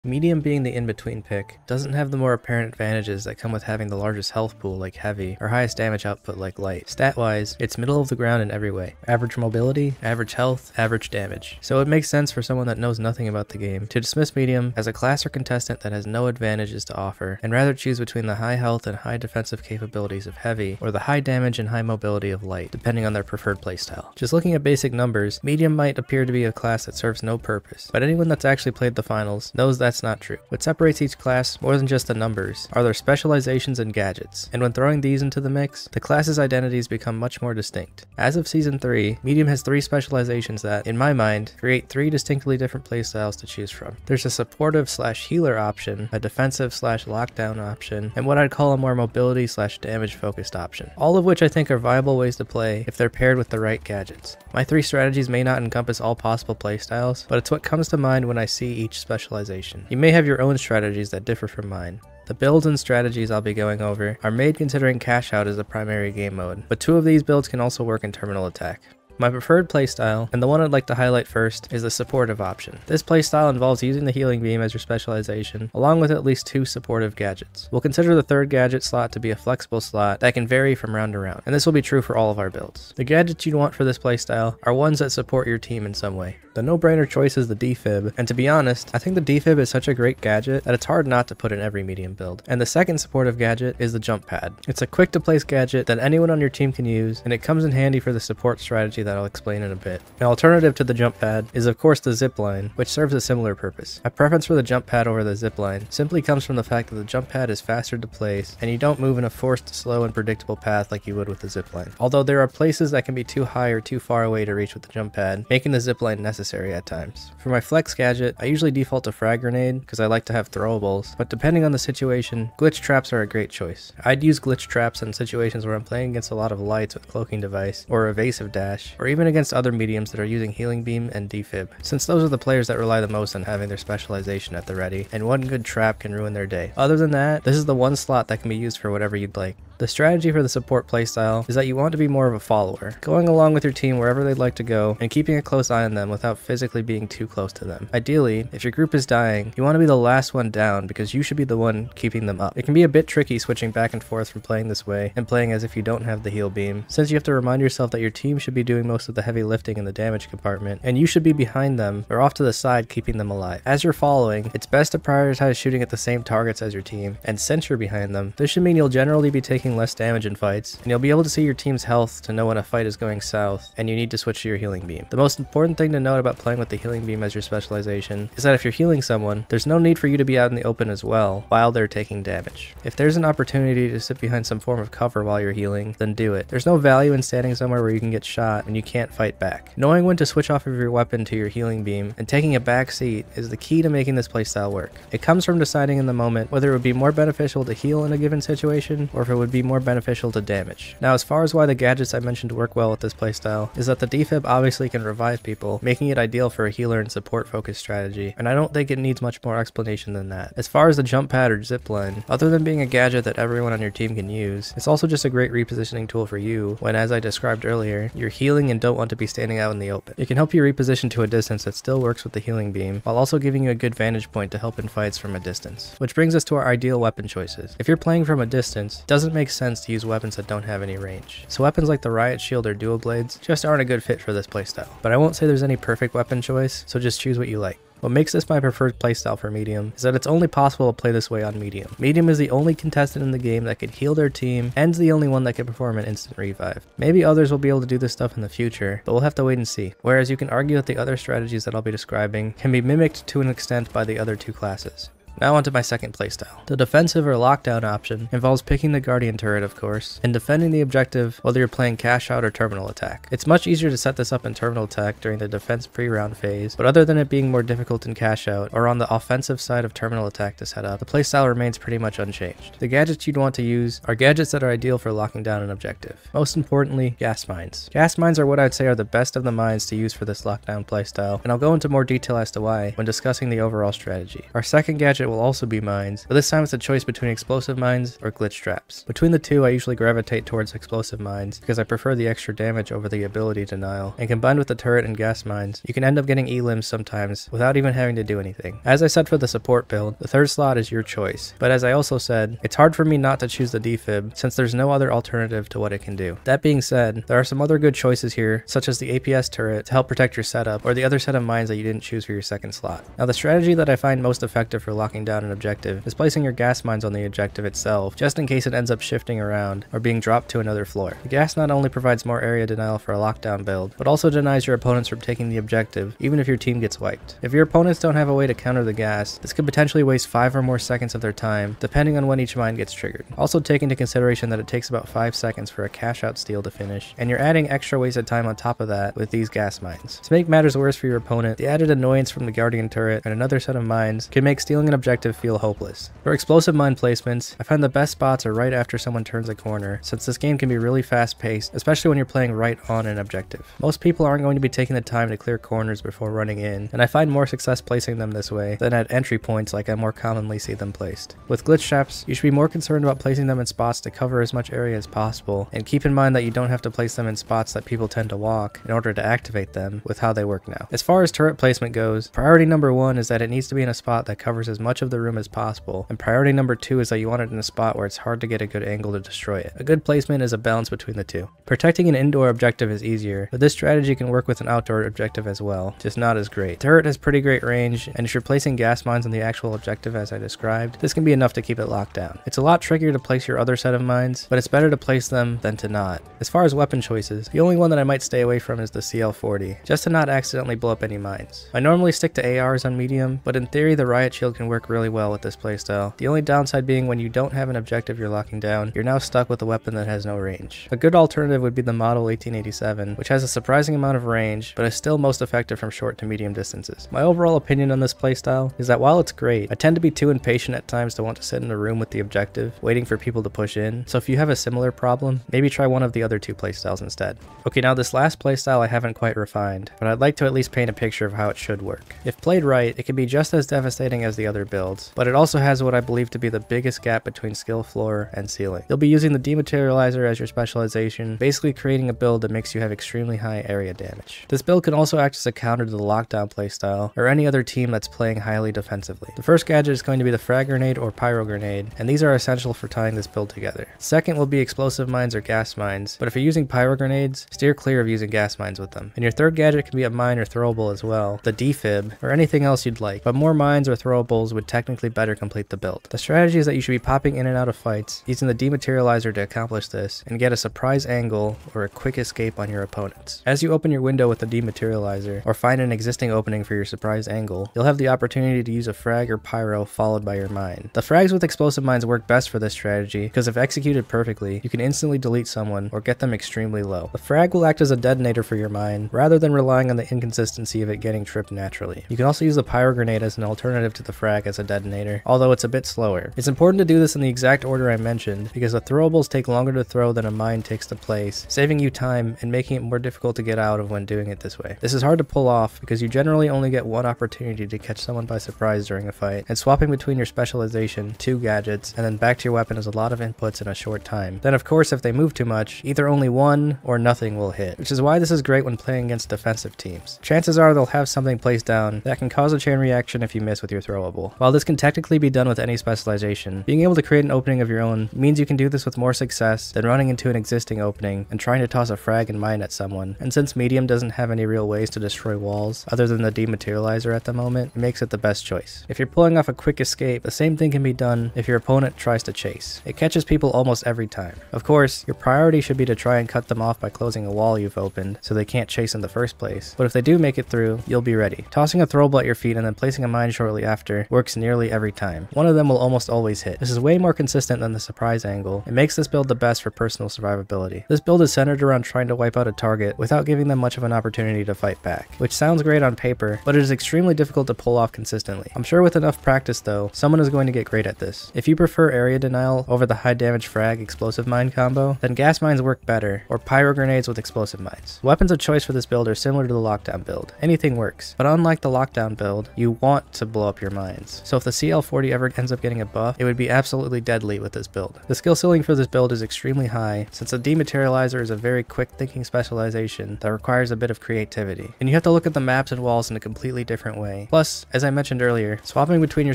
Medium being the in-between pick, doesn't have the more apparent advantages that come with having the largest health pool like heavy, or highest damage output like light. Stat-wise, it's middle of the ground in every way. Average mobility, average health, average damage. So it makes sense for someone that knows nothing about the game to dismiss medium as a class or contestant that has no advantages to offer, and rather choose between the high health and high defensive capabilities of heavy, or the high damage and high mobility of light, depending on their preferred playstyle. Just looking at basic numbers, medium might appear to be a class that serves no purpose, but anyone that's actually played the finals knows that's not true. What separates each class, more than just the numbers, are their specializations and gadgets, and when throwing these into the mix, the class's identities become much more distinct. As of Season 3, medium has 3 specializations that, in my mind, create 3 distinctly different playstyles to choose from. There's a supportive/healer option, a defensive/lockdown option, and what I'd call a more mobility/damage focused option. All of which I think are viable ways to play if they're paired with the right gadgets. My 3 strategies may not encompass all possible playstyles, but it's what comes to mind when I see each specialization. You may have your own strategies that differ from mine. The builds and strategies I'll be going over are made considering cash out as the primary game mode, but 2 of these builds can also work in terminal attack. My preferred playstyle, and the one I'd like to highlight first, is the supportive option. This playstyle involves using the healing beam as your specialization, along with at least 2 supportive gadgets. We'll consider the 3rd gadget slot to be a flexible slot that can vary from round to round, and this will be true for all of our builds. The gadgets you'd want for this playstyle are ones that support your team in some way. The no-brainer choice is the defib, and to be honest, I think the defib is such a great gadget that it's hard not to put in every medium build. And the second supportive gadget is the jump pad. It's a quick to place gadget that anyone on your team can use, and it comes in handy for the support strategy that I'll explain in a bit. An alternative to the jump pad is of course the zip line, which serves a similar purpose. My preference for the jump pad over the zip line simply comes from the fact that the jump pad is faster to place, and you don't move in a forced, slow, and predictable path like you would with the zip line. Although there are places that can be too high or too far away to reach with the jump pad, making the zip line necessary at times. For my flex gadget, I usually default to frag grenade because I like to have throwables, but depending on the situation, glitch traps are a great choice. I'd use glitch traps in situations where I'm playing against a lot of lights with cloaking device, or evasive dash, or even against other mediums that are using healing beam and defib, since those are the players that rely the most on having their specialization at the ready, and one good trap can ruin their day. Other than that, this is the one slot that can be used for whatever you'd like. The strategy for the support playstyle is that you want to be more of a follower, going along with your team wherever they'd like to go and keeping a close eye on them without physically being too close to them. Ideally, if your group is dying, you want to be the last one down because you should be the one keeping them up. It can be a bit tricky switching back and forth from playing this way and playing as if you don't have the heal beam, since you have to remind yourself that your team should be doing most of the heavy lifting in the damage compartment, and you should be behind them or off to the side keeping them alive. As you're following, it's best to prioritize shooting at the same targets as your team, and since you're behind them, this should mean you'll generally be taking less damage in fights, and you'll be able to see your team's health to know when a fight is going south and you need to switch to your healing beam. The most important thing to note about playing with the healing beam as your specialization is that if you're healing someone, there's no need for you to be out in the open as well while they're taking damage. If there's an opportunity to sit behind some form of cover while you're healing, then do it. There's no value in standing somewhere where you can get shot when you can't fight back. Knowing when to switch off of your weapon to your healing beam and taking a back seat is the key to making this playstyle work. It comes from deciding in the moment whether it would be more beneficial to heal in a given situation or if it would be more beneficial to damage. Now, as far as why the gadgets I mentioned work well with this playstyle, is that the defib obviously can revive people, making it ideal for a healer and support focused strategy, and I don't think it needs much more explanation than that. As far as the jump pad or zip line, other than being a gadget that everyone on your team can use, it's also just a great repositioning tool for you when, as I described earlier, you're healing and don't want to be standing out in the open. It can help you reposition to a distance that still works with the healing beam, while also giving you a good vantage point to help in fights from a distance. Which brings us to our ideal weapon choices. If you're playing from a distance, it doesn't make sense to use weapons that don't have any range. So weapons like the riot shield or dual blades just aren't a good fit for this playstyle. But I won't say there's any perfect weapon choice, so just choose what you like. What makes this my preferred playstyle for medium is that it's only possible to play this way on medium. Medium is the only contestant in the game that could heal their team and the only one that can perform an instant revive. Maybe others will be able to do this stuff in the future, but we'll have to wait and see. Whereas you can argue that the other strategies that I'll be describing can be mimicked to an extent by the other 2 classes. Now onto my second playstyle. The defensive or lockdown option involves picking the guardian turret, of course, and defending the objective whether you're playing cash out or terminal attack. It's much easier to set this up in terminal attack during the defense pre-round phase, but other than it being more difficult in cash out or on the offensive side of terminal attack to set up, the playstyle remains pretty much unchanged. The gadgets you'd want to use are gadgets that are ideal for locking down an objective. Most importantly, gas mines. Gas mines are what I'd say are the best of the mines to use for this lockdown playstyle, and I'll go into more detail as to why when discussing the overall strategy. Our second gadget will also be mines, but this time it's a choice between explosive mines or glitch traps. Between the two, I usually gravitate towards explosive mines because I prefer the extra damage over the ability denial, and combined with the turret and gas mines, you can end up getting E-limbs sometimes without even having to do anything. As I said for the support build, the third slot is your choice, but as I also said, it's hard for me not to choose the defib since there's no other alternative to what it can do. That being said, there are some other good choices here, such as the APS turret to help protect your setup, or the other set of mines that you didn't choose for your second slot. Now the strategy that I find most effective for locking down an objective is placing your gas mines on the objective itself, just in case it ends up shifting around or being dropped to another floor. The gas not only provides more area denial for a lockdown build, but also denies your opponents from taking the objective, even if your team gets wiped. If your opponents don't have a way to counter the gas, this could potentially waste 5 or more seconds of their time, depending on when each mine gets triggered. Also take into consideration that it takes about 5 seconds for a cash out steal to finish, and you're adding extra wasted time on top of that with these gas mines. To make matters worse for your opponent, the added annoyance from the guardian turret and another set of mines can make stealing an objective feel hopeless. For explosive mine placements, I find the best spots are right after someone turns a corner, since this game can be really fast paced, especially when you're playing right on an objective. Most people aren't going to be taking the time to clear corners before running in, and I find more success placing them this way than at entry points like I more commonly see them placed. With glitch traps, you should be more concerned about placing them in spots to cover as much area as possible, and keep in mind that you don't have to place them in spots that people tend to walk in order to activate them with how they work now. As far as turret placement goes, priority number 1 is that it needs to be in a spot that covers as much of the room as possible, and priority number 2 is that you want it in a spot where it's hard to get a good angle to destroy it. A good placement is a balance between the two. Protecting an indoor objective is easier, but this strategy can work with an outdoor objective as well, just not as great. Turret has pretty great range, and if you're placing gas mines on the actual objective as I described, this can be enough to keep it locked down. It's a lot trickier to place your other set of mines, but it's better to place them than to not. As far as weapon choices, the only one that I might stay away from is the CL40, just to not accidentally blow up any mines. I normally stick to ARs on medium, but in theory the riot shield can work really well with this playstyle. The only downside being when you don't have an objective you're locking down, you're now stuck with a weapon that has no range. A good alternative would be the Mato 1887, which has a surprising amount of range, but is still most effective from short to medium distances. My overall opinion on this playstyle is that while it's great, I tend to be too impatient at times to want to sit in a room with the objective, waiting for people to push in, so if you have a similar problem, maybe try one of the other two playstyles instead. Okay, now this last playstyle I haven't quite refined, but I'd like to at least paint a picture of how it should work. If played right, it can be just as devastating as the other builds, but it also has what I believe to be the biggest gap between skill floor and ceiling. You'll be using the dematerializer as your specialization, basically creating a build that makes you have extremely high area damage. This build can also act as a counter to the lockdown playstyle, or any other team that's playing highly defensively. The first gadget is going to be the frag grenade or pyro grenade, and these are essential for tying this build together. Second will be explosive mines or gas mines, but if you're using pyro grenades, steer clear of using gas mines with them. And your third gadget can be a mine or throwable as well, the defib, or anything else you'd like, but more mines or throwables would technically better complete the build. The strategy is that you should be popping in and out of fights, using the dematerializer to accomplish this, and get a surprise angle or a quick escape on your opponents. As you open your window with the dematerializer, or find an existing opening for your surprise angle, you'll have the opportunity to use a frag or pyro followed by your mine. The frags with explosive mines work best for this strategy, because if executed perfectly, you can instantly delete someone or get them extremely low. The frag will act as a detonator for your mine, rather than relying on the inconsistency of it getting tripped naturally. You can also use the pyro grenade as an alternative to the frag as a detonator, although it's a bit slower. It's important to do this in the exact order I mentioned, because the throwables take longer to throw than a mine takes to place, saving you time and making it more difficult to get out of when doing it this way. This is hard to pull off because you generally only get one opportunity to catch someone by surprise during a fight, and swapping between your specialization, 2 gadgets, and then back to your weapon is a lot of inputs in a short time. Then of course if they move too much, either only one or nothing will hit, which is why this is great when playing against defensive teams. Chances are they'll have something placed down that can cause a chain reaction if you miss with your throwable. While this can technically be done with any specialization, being able to create an opening of your own means you can do this with more success than running into an existing opening and trying to toss a frag and mine at someone. And since medium doesn't have any real ways to destroy walls other than the dematerializer at the moment, it makes it the best choice. If you're pulling off a quick escape, the same thing can be done if your opponent tries to chase. It catches people almost every time. Of course, your priority should be to try and cut them off by closing a wall you've opened so they can't chase in the first place, but if they do make it through, you'll be ready. Tossing a throwable at your feet and then placing a mine shortly after works nearly every time. One of them will almost always hit. This is way more consistent than the surprise angle. It makes this build the best for personal survivability. This build is centered around trying to wipe out a target without giving them much of an opportunity to fight back, which sounds great on paper, but it is extremely difficult to pull off consistently. I'm sure with enough practice though, someone is going to get great at this. If you prefer area denial over the high damage frag explosive mine combo, then gas mines work better, or pyro grenades with explosive mines. Weapons of choice for this build are similar to the lockdown build. Anything works, but unlike the lockdown build, you want to blow up your mines. stats, so if the CL40 ever ends up getting a buff, it would be absolutely deadly with this build. The skill ceiling for this build is extremely high, since the dematerializer is a very quick thinking specialization that requires a bit of creativity, and you have to look at the maps and walls in a completely different way. Plus, as I mentioned earlier, swapping between your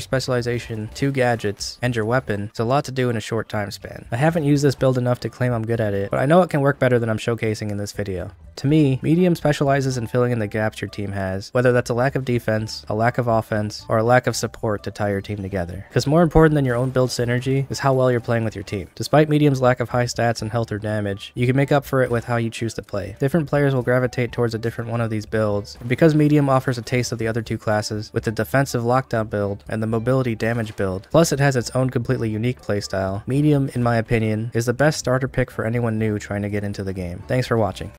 specialization, 2 gadgets, and your weapon is a lot to do in a short time span. I haven't used this build enough to claim I'm good at it, but I know it can work better than I'm showcasing in this video. To me, medium specializes in filling in the gaps your team has, whether that's a lack of defense, a lack of offense, or a lack of support to tie your team together. Because more important than your own build synergy is how well you're playing with your team. Despite medium's lack of high stats and health or damage, you can make up for it with how you choose to play. Different players will gravitate towards a different one of these builds, and because medium offers a taste of the other 2 classes with the defensive lockdown build and the mobility damage build, plus it has its own completely unique playstyle, medium, in my opinion, is the best starter pick for anyone new trying to get into the game. Thanks for watching.